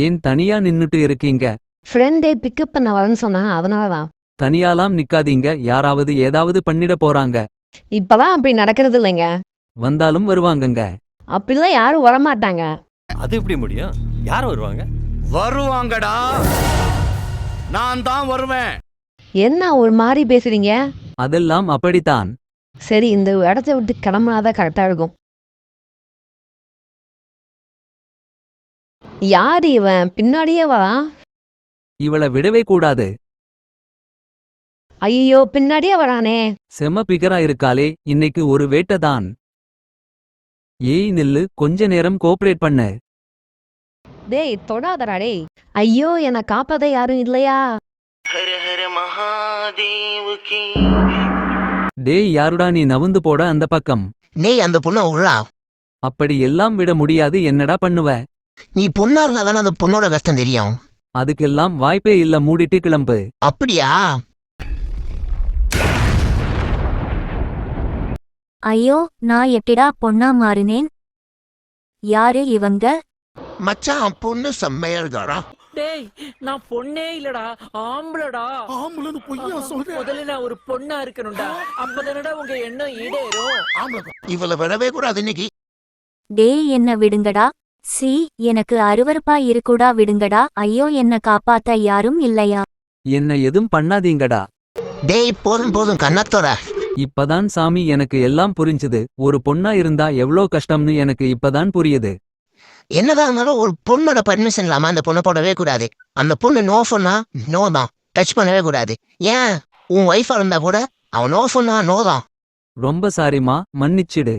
ஏன் தனியா நின்னுட்டு இருக்கீங்க? ஃப்ரெண்டே பிக்கப் பண்ண வரேன்னு சொன்னாங்க, அதனாலதான். தனியாலாம் நிக்காதீங்க, யாராவது ஏதாவது பண்ணிட போறாங்க. இப்பதான் அப்படி நடக்கிறது இல்லைங்க. வந்தாலும் வருவாங்கங்க. அப்படிலாம் யாரும் வரமாட்டாங்க. அது எப்படி முடியும்? யார் வருவாங்க? வருவாங்கடா, நான் தான் வருவேன். என்ன ஒரு மாதிரி பேசுறீங்க? அதெல்லாம் அப்படித்தான். சரி, இந்த இடத்த விட்டு கிளம்புனாதான் கரெக்டா இருக்கும். யாரு இவன்? பின்னாடியே வரான். இவள விடவே கூடாது. ஐயோ, பின்னாடியே வரானே. செம பிகரா இருக்காளே, இன்னைக்கு ஒரு வேட்டதான். ஏய் நில்லு, கொஞ்ச நேரம் கோஆபரேட் பண்ணு. டேய் தொடாதடா டேய். ஐயோ, என்னை காப்பாத யாரும் இல்லையா? ஹர ஹர மகாதேவுக்கு. டேய் யாருடா நீ? நவுந்து போட அந்த பக்கம். நீ அந்த பொண்ணை விடுறா. அப்படி எல்லாம் விட முடியாது, என்னடா பண்ணுவ? நீ பொண்ணா இருந்தா தானே அந்த பொண்ணோட கஷ்டம் தெரியும். அதுக்கெல்லாம் வாய்ப்பே இல்ல, மூடிட்டு கிளம்பு. அப்படியா? ஐயோ, நான் எப்படிடா பொண்ணா மாறினேன்? யாரு இவங்க? மச்சான், பொண்ணு செம்மையா இருக்காரா? டேய், நான் பொண்ணே இல்லடா, ஆம்பளடா. ஆம்பளன்னு பொய்யா சொல்றேன். முதல்ல நான் ஒரு பொண்ணா இருக்கணும்டா, அப்பதானடா உங்க எண்ணம் ஈடேறும். இவளை விடவே கூடாது இன்னைக்கு. டேய் என்ன விடுங்கடா. எனக்கு அருவருப்பா இருக்குடா, விடுங்கடா. ஐயோ, என்ன காப்பாத்த யாரும் இல்லையா? என்ன எதுவும் பண்ணாதீங்கடா. டேய் போதும் போதும், கண்ணத்தோட. இப்பதான் சாமி எனக்கு எல்லாம் புரிஞ்சுது. ஒரு பொண்ணா இருந்தா எவ்ளோ கஷ்டம்னு எனக்கு இப்பதான் புரியுது. என்னதான் இருந்தாலும் ஒரு பொண்ணோட பர்மிஷன் இல்லாம அந்த பொண்ணை போடவே கூடாது. அந்த பொண்ணு நோ சொன்னா நோ தான், டச் பண்ணவே கூடாது. ஏன் உன் ஒய்ஃபா இருந்தா கூட அவன் நோ சொன்னா நோ தான். ரொம்ப சாரிமா, மன்னிச்சிடு.